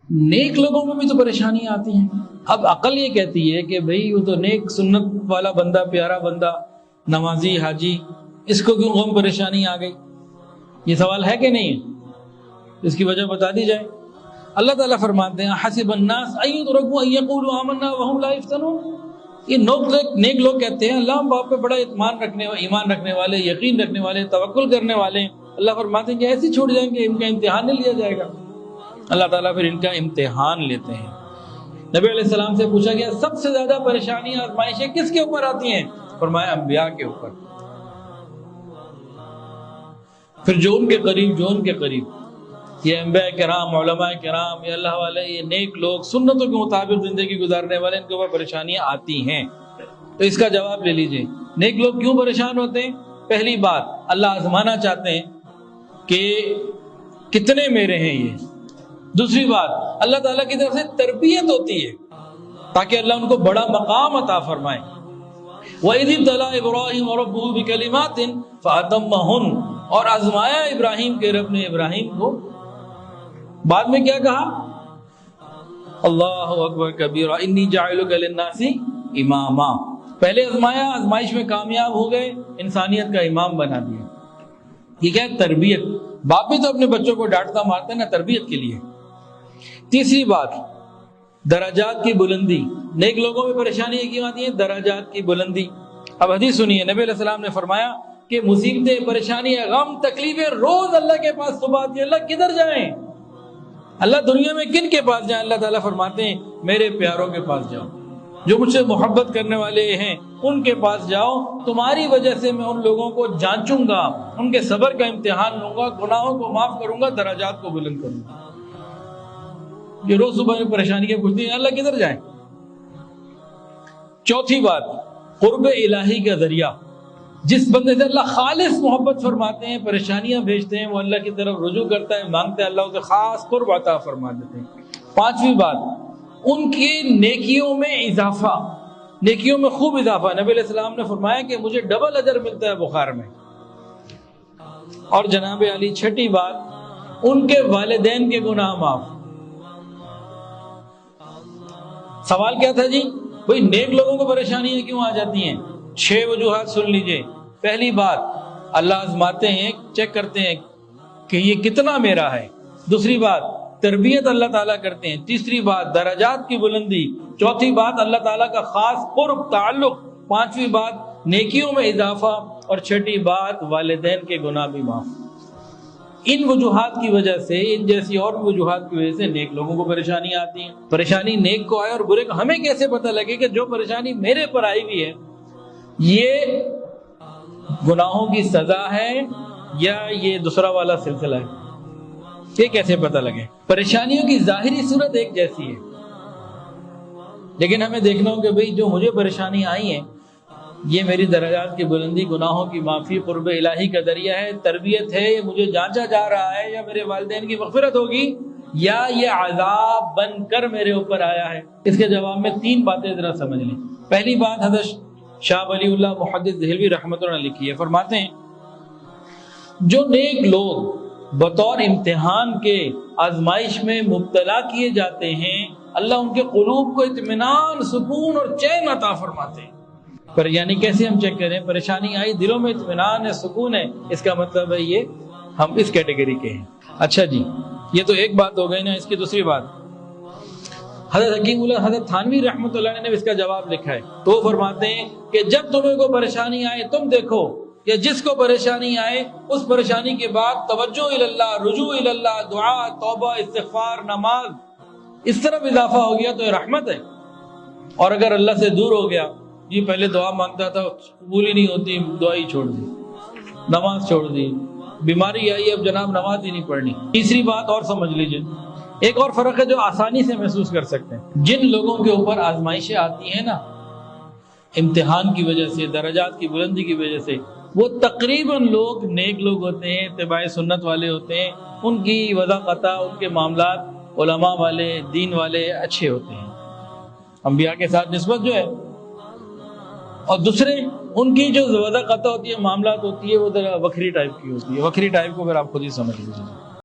نیک لوگوں میں بھی تو پریشانیاں آتی ہیں. اب عقل یہ کہتی ہے کہ بھئی وہ تو نیک سنت والا بندہ، پیارا بندہ، نمازی، حاجی، اس کو کیوں غم پریشانی آ گئی؟ یہ سوال ہے کہ نہیں ہے؟ اس کی وجہ بتا دی جائے. اللہ تعالیٰ فرماتے ہیں حسب الناس ان یترکوا ان یقولوا آمنا وهم لا یفتنون. یہ نیک لوگ کہتے ہیں اللہ ہم باپ پہ بڑا ایمان رکھنے والے، یقین رکھنے والے، توکل کرنے والے ہیں. اللہ فرماتے ہیں کہ ایسے چھوڑ جائیں گے، ان کا امتحان نہیں لیا جائے گا. اللہ تعالیٰ پھر ان کا امتحان لیتے ہیں. نبی علیہ السلام سے پوچھا گیا سب سے زیادہ پریشانیاں، آزمائشیں کس کے اوپر آتی ہیں؟ فرمایا انبیاء کے اوپر. پھر جو ان کے قریب یہ انبیاء کرام، علماء کرام، یہ اللہ والے، یہ نیک لوگ، سنتوں کے مطابق زندگی گزارنے والے، ان کے اوپر پریشانیاں آتی ہیں. تو اس کا جواب لے لیجئے. نیک لوگ کیوں پریشان ہوتے ہیں؟ پہلی بات، اللہ آزمانا چاہتے ہیں کہ کتنے میرے ہیں یہ. دوسری بات، اللہ تعالیٰ کی طرف سے تربیت ہوتی ہے تاکہ اللہ ان کو بڑا مقام عطا فرمائے. وَإِذِ ابْتَلَىٰ إِبْرَاهِيمَ رَبُّهُ بِكَلِمَاتٍ فَأَتَمَّهُنَّ. اور آزمایا ابراہیم کے رب نے ابراہیم کو. بعد میں کیا کہا؟ اللہ اکبر کبیرہ انی جاعلک للناس اماما. پہلے آزمایا، آزمائش میں کامیاب ہو گئے، انسانیت کا امام بنا دیا. یہ کیا ہے؟ تربیت. باپ بھی تو اپنے بچوں کو ڈانٹتا مارتا ہے نا، تربیت کے لیے. تیسری بات، درجات کی بلندی. نیک لوگوں میں پریشانی کیوں آتی ہیں؟ درجات کی بلندی. اب حدیث سنیے، نبی علیہ السلام نے فرمایا کہ مصیبتیں، پریشانیاں، غم، تکلیفیں روز اللہ کے پاس صبح آتی ہیں. اللہ کدھر جائیں؟ اللہ دنیا میں کن کے پاس جائیں؟ اللہ تعالیٰ فرماتے ہیں میرے پیاروں کے پاس جاؤ، جو مجھ سے محبت کرنے والے ہیں ان کے پاس جاؤ. تمہاری وجہ سے میں ان لوگوں کو جانچوں گا، ان کے صبر کا امتحان لوں گا، گناہوں کو معاف کروں گا، درجات کو بلند کروں گا. یہ روز صبح میں پریشانی کے پوچھتی ہیں اللہ کدھر جائیں؟ چوتھی بات، قرب الہی کا ذریعہ. جس بندے سے اللہ خالص محبت فرماتے ہیں، پریشانیاں بھیجتے ہیں، وہ اللہ کی طرف رجوع کرتا ہے، مانگتا ہے، اللہ اسے خاص قرب عطا فرما دیتے ہیں. پانچویں بات، ان کی نیکیوں میں اضافہ، نیکیوں میں خوب اضافہ. نبی علیہ السلام نے فرمایا کہ مجھے ڈبل اجر ملتا ہے بخار میں. اور جناب علی چھٹی بات، ان کے والدین کے گناہ معاف. سوال کیا تھا جی؟ بھئی نیک لوگوں کو پریشانیاں کیوں آ جاتی ہیں؟ 6 وجوہات سن لیجئے. پہلی بات، اللہ آزماتے ہیں، چیک کرتے ہیں کہ یہ کتنا میرا ہے. دوسری بات، تربیت اللہ تعالیٰ کرتے ہیں. تیسری بات، درجات کی بلندی. چوتھی بات، اللہ تعالیٰ کا خاص قرب، تعلق. پانچویں بات، نیکیوں میں اضافہ. اور چھٹی بات، والدین کے گناہ بھی معاف. ان وجوہات کی وجہ سے، ان جیسی اور وجوہات کی وجہ سے نیک لوگوں کو پریشانی آتی ہیں. پریشانی نیک کو آئے اور برے کو. ہمیں کیسے پتہ لگے کہ جو پریشانی میرے پر آئی ہوئی ہے یہ گناہوں کی سزا ہے یا یہ دوسرا والا سلسلہ ہے؟ یہ کیسے پتہ لگے؟ پریشانیوں کی ظاہری صورت ایک جیسی ہے، لیکن ہمیں دیکھنا ہو کہ بھئی جو مجھے پریشانی آئی ہیں یہ میری درجات کی بلندی، گناہوں کی معافی، قرب الہی کا ذریعہ ہے، تربیت ہے، یہ مجھے جانچا جا رہا ہے، یا میرے والدین کی مغفرت ہوگی، یا یہ عذاب بن کر میرے اوپر آیا ہے. اس کے جواب میں 3 باتیں ذرا سمجھ لیں. پہلی بات، حضرت شاہ ولی اللہ محدث دہلوی رحمۃ اللہ علیہ لکھی ہے. فرماتے ہیں جو نیک لوگ بطور امتحان کے آزمائش میں مبتلا کیے جاتے ہیں، اللہ ان کے قلوب کو اطمینان، سکون اور چین عطا فرماتے ہیں. پر یعنی کیسے ہم چیک کریں؟ پریشانی آئی، دلوں میں اطمینان ہے، سکون ہے، اس کا مطلب ہے یہ ہم اس کیٹیگری کے ہیں. اچھا جی، یہ تو ایک بات ہو گئی نا. اس کی دوسری بات، حضرت حکیم اللہ حضرت تھانوی رحمۃ اللہ علیہ نے اس کا جواب لکھا ہے. تو وہ فرماتے ہیں کہ جب تمہیں کوئی پریشانی آئے، تم دیکھو کہ جس کو پریشانی آئے اس پریشانی کے بعد توجہ اللہ، رجوع اللہ، دعا، توبہ، استغفار، نماز، اس طرف اضافہ ہو گیا تو یہ رحمت ہے. اور اگر اللہ سے دور ہو گیا، یہ پہلے دعا مانگتا تھا، قبول ہی نہیں ہوتی، دعا ہی چھوڑ دی، نماز چھوڑ دی، بیماری آئی، اب جناب نماز ہی نہیں پڑھنی. تیسری بات اور سمجھ لیجئے، ایک اور فرق ہے جو آسانی سے محسوس کر سکتے ہیں. جن لوگوں کے اوپر آزمائشیں آتی ہیں نا امتحان کی وجہ سے، درجات کی بلندی کی وجہ سے، وہ تقریباً لوگ نیک لوگ ہوتے ہیں، اتباع سنت والے ہوتے ہیں. ان کی وضاقتہ، ان کے معاملات علماء والے، دین والے اچھے ہوتے ہیں، انبیاء کے ساتھ نسبت جو ہے. اور دوسرے ان کی جو وضاقتہ ہوتی ہے، معاملات ہوتی ہے، وہ ذرا وکری ٹائپ کی ہوتی ہے. وکری ٹائپ کو پھر آپ خود ہی سمجھ لیجیے.